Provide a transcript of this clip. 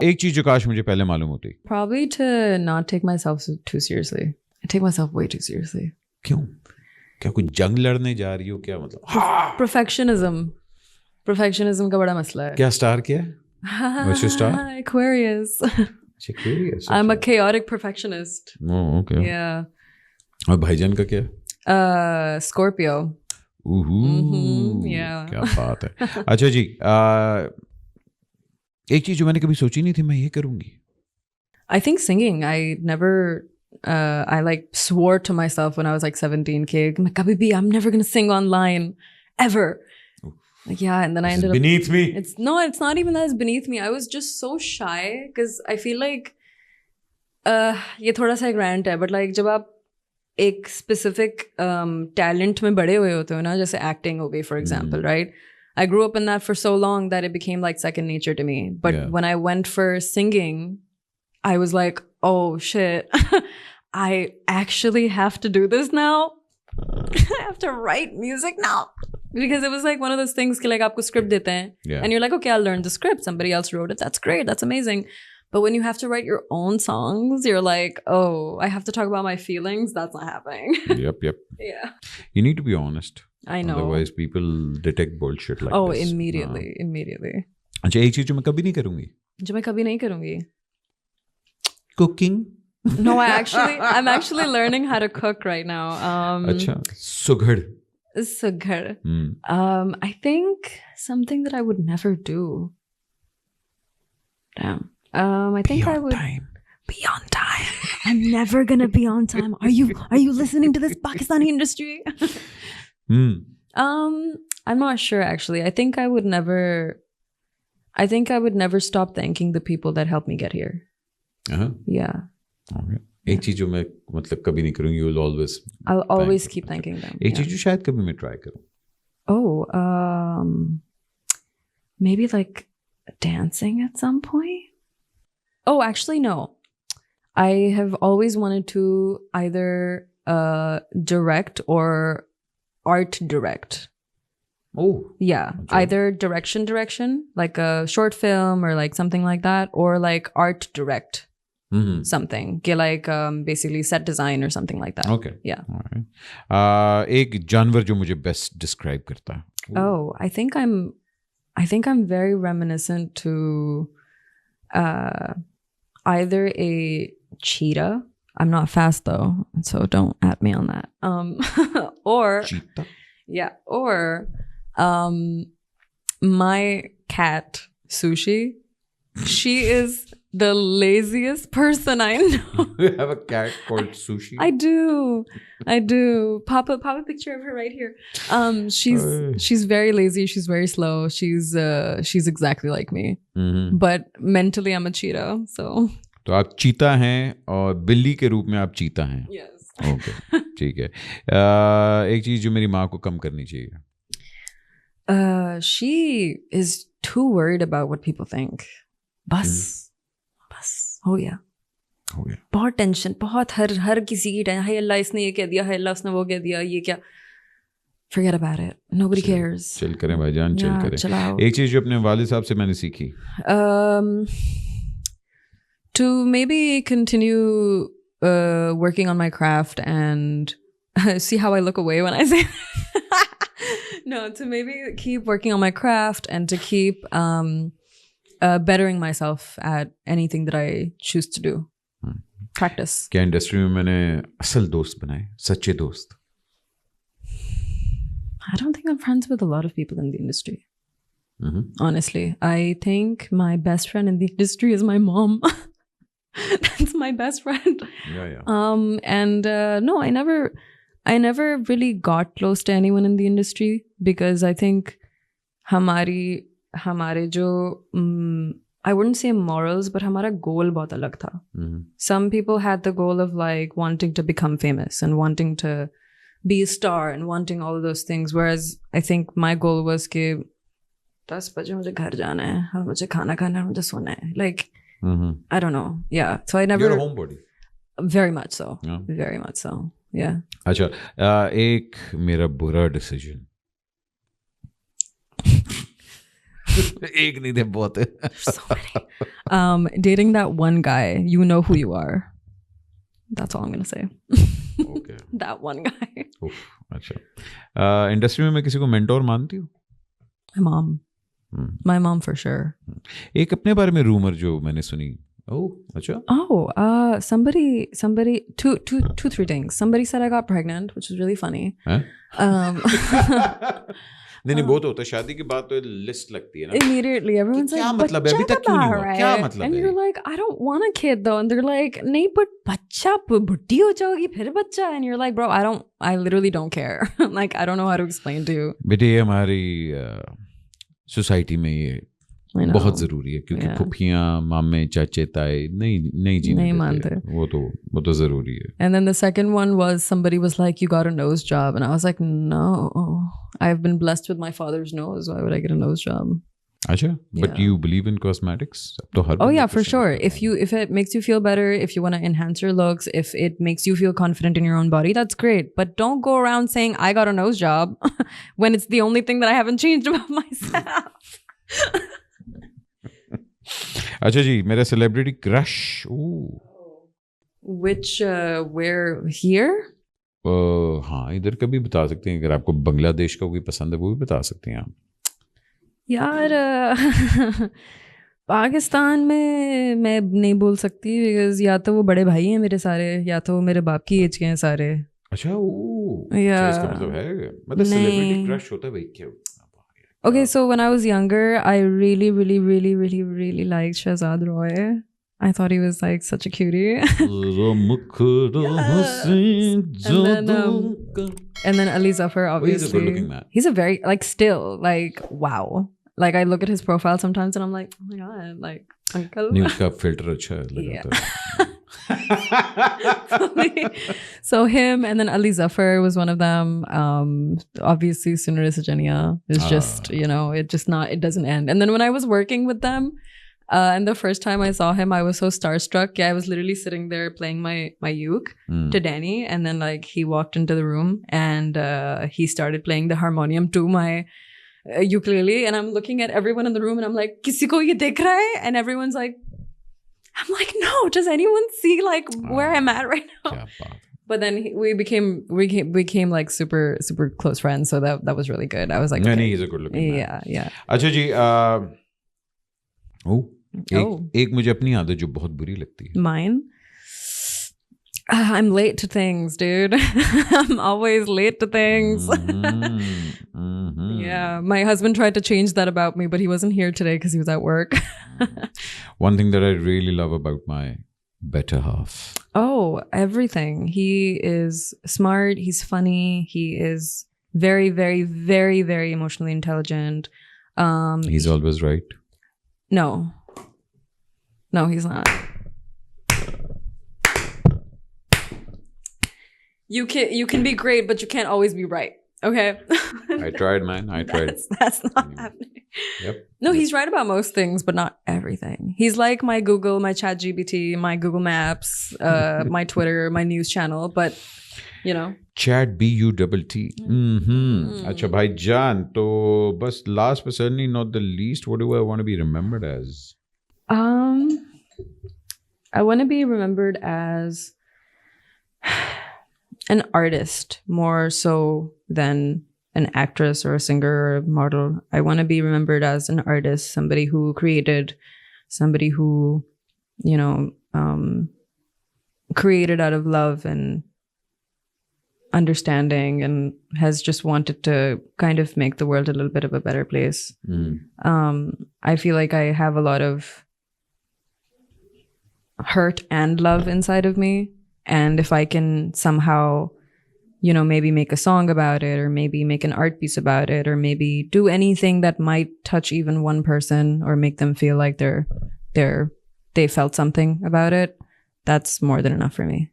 एक चीज जो काश मुझे पहले मालूम होती। Probably to not take myself too seriously. I take myself way too seriously. क्यों? क्या कोई जंग लड़ने जा रही हो क्या? मतलब हाँ। Perfectionism का बड़ा मसला है. क्या स्टार क्या है? What's your star? Aquarius. Aquarius. I'm a chaotic perfectionist. Oh, okay. Yeah. और भाईजान का क्या? Scorpio. Yeah. क्या बात है। अच्छा जी, एक चीज जो मैंने कभी सोची नहीं थी मैं ये करूंगी। I think singing. I like swore to myself when I was like 17, मैं कभी भी I'm never gonna sing online ever. Like, yeah, and then I ended up beneath me. It's not even that it's beneath me. I was just so shy because I feel like ये थोड़ा सा एक rant है, but like जब आप एक specific talent में बड़े हुए होते हो ना, जैसे acting हो गई for example, right? I grew up in that for so long that it became like second nature to me. But when I went for singing, I was like, oh shit, I actually have to do this now. I have to write music now. Because it was like one of those things कि like आपको script देते हैं and you're like, okay, I'll learn the script. Somebody else wrote it. That's great. That's amazing. But when you have to write your own songs, you're like, oh, I have to talk about my feelings. That's not happening. Yep. Yeah. You need to be honest. I know. Otherwise people detect bullshit like this. Immediately. अच्छा, एक चीज जो मैं कभी नहीं करूंगी। जो मैं कभी नहीं करूंगी। Cooking. No, I'm actually learning how to cook right now. अच्छा, सुघड़। Sughar. I think something that I would never do. Damn. I think I would be on time. I'm never gonna be on time. Are you listening to this Pakistani industry? I'm not sure actually. I think I would never stop thanking the people that helped me get here. Yeah. Okay. एक चीज जो मैं मतलब कभी नहीं करूँगी, you'll always. I'll always keep thanking them. एक चीज जो शायद कभी मैं try करूँ. Oh, maybe like dancing at some point. Oh, actually, no. I have always wanted to either direct or art direct. Oh. Yeah. Okay. Either direction, like a short film or like something like that, or like art direct. Something like basically set design or something like that. Okay. Yeah. All right. एक जानवर जो मुझे best describe करता है. Oh, I think I'm very reminiscent to either a cheetah. I'm not fast though, so don't at me on that. Or cheetah. Yeah, or my cat Sushi. She is the laziest person I know. You have a cat called Sushi? I do. Pop a picture of her right here. She's very lazy. She's very slow. She's exactly like me. But mentally I'm a cheetah. So. तो आप चीता हैं और बिल्ली के रूप में आप चीता हैं. Yes. Okay, ठीक है. एक चीज जो मेरी माँ को कम करनी चाहिए. She is too worried about what people think. बस हो गया. बहुत टेंशन, बहुत हर किसी की टेंशन. हाय अल्लाह इसने ये कह दिया, हाय अल्लाह उसने वो कह दिया, ये क्या. Forget about it. Nobody cares. चल करें भाईजान, चल करें. चलाओ. एक चीज जो अपने वालिद साहब से मैंने सीखी. To maybe continue working on my craft and see how I look away when I say no, to maybe keep working on my craft and to keep bettering myself at anything that I choose to do. Practice. क्या industry में मैंने असल दोस्त बनाए, सच्चे दोस्त? I don't think I'm friends with a lot of people in the industry. Honestly, I think my best friend in the industry is my mom. That's my best friend. Yeah. And no, I never really got close to anyone in the industry because I think हमारे जो I wouldn't say morals, but हमारा goal बहुत अलग था. Some people had the goal of like wanting to become famous and wanting to be a star and wanting all of those things, whereas I think my goal was कि 10 बजे मुझे घर जाना है और मुझे खाना खाना है, मुझे सोना है. Like I don't know. Yeah. So I never. You're a homebody. Very much so. Yeah. Very much so. Yeah. अच्छा, एक मेरा बुरा डिसीजन. एक नहीं थे, बहुत है. So many. Dating that one guy, you know who you are. That's all I'm gonna say. Okay. That one guy. उफ, अच्छा. इंडस्ट्री में मैं किसी को मेंटोर मानती हूँ. My mom. My mom for sure. एक अपने बारे में रूमर जो मैंने सुनी. ओह, अच्छा. Oh, somebody, three things. Somebody said I got pregnant, which was really funny. नहीं बहुत होता है शादी के बाद तो लिस्ट लगती है ना. Immediately, everyone's क्या like, मतलब है? अभी तक क्यों नहीं हुआ? क्या मतलब and है? you're like, I don't want a kid though, and they're like, नहीं, but बच्चा बुढ़ी हो जाओगी फिर बच्चा, and you're like, bro, I literally don't care. Like, I don't know how to explain to you. बेटे ये हमारी सोसाइटी में ये I know. बहुत जरूरी है क्योंकि Yeah. फुफियाँ मामे चाचे ताए नहीं जीने नहीं देते. मानते. वो तो जरूरी है. And then the second one was somebody was like, you got a nose job. And I was like, no, I've been blessed with my father's nose. Why would I get a nose job? अच्छा. But Yeah. you believe in cosmetics? अब तो हर Oh बंदा yeah, for कुछ ना sure. कुछ करता If it makes you feel better, if you want to enhance your looks, if it makes you feel confident in your own body, that's great. But don't go around saying I got a nose job when it's the only thing that I haven't changed about myself. अच्छा जी, मेरा celebrity crush. Which where here? हाँ, इधर का भी बता सकते हैं. अगर आपको बांग्लादेश का कोई पसंद है वो भी बता सकते हैं आप. यार पाकिस्तान में मैं नहीं बोल सकती बिकॉज या तो वो बड़े भाई हैं मेरे सारे या तो वो मेरे बाप की एज के हैं सारे. अच्छा. Yeah. इसका मतलब है मतलब सेलिब्रिटी नहीं. क्रश होता है भाई क्या? Okay, so when I was younger, I really liked Shahzad Roy. I thought he was like such a cutie. And then Ali Zafar, obviously. he's a good-looking man. He's a very like still like wow. Like I look at his profile sometimes and I'm like, oh my god, like uncle. नहीं उसका filter अच्छा लगाता है. So him and then Ali Zafar was one of them. Obviously Sunil Sajania is just, you know, it doesn't end. And then when I was working with them, and the first time I saw him, I was so starstruck. Yeah, I was literally sitting there playing my uke to Danny, and then like he walked into the room and he started playing the harmonium to my ukulele, and I'm looking at everyone in the room and I'm like, "Kisi ko ye dekh raha hai?" And everyone's like, I'm like, no, does anyone see like where I'm at right now? But then we became like super close friends, so that was really good. I was like, okay. he's a good looking man. Yeah. अच्छा जी, एक मुझे अपनी आदत जो बहुत बुरी लगती है. Mine? I'm late to things, dude. I'm always late to things. Yeah, my husband tried to change that about me, but he wasn't here today because he was at work. One thing that I really love about my better half. Oh, everything. He is smart. He's funny. He is very, very, very, very emotionally intelligent. He's always right. No, he's not. You can be great, but you can't always be right. Okay. I tried, man. I tried. That's not happening. Yep. No, he's right about most things, but not everything. He's like my Google, my ChatGPT, my Google Maps, my Twitter, my news channel, but you know. Chat BUTT. अच्छा भाईजान, तो बस last but certainly not the least, what do I want to be remembered as? I want to be remembered as an artist more so than an actress or a singer or a model. I want to be remembered as an artist, somebody who created, somebody who, you know, created out of love and understanding and has just wanted to kind of make the world a little bit of a better place. I feel like I have a lot of hurt and love inside of me. And if I can somehow, you know, maybe make a song about it or maybe make an art piece about it or maybe do anything that might touch even one person or make them feel like they felt something about it, that's more than enough for me.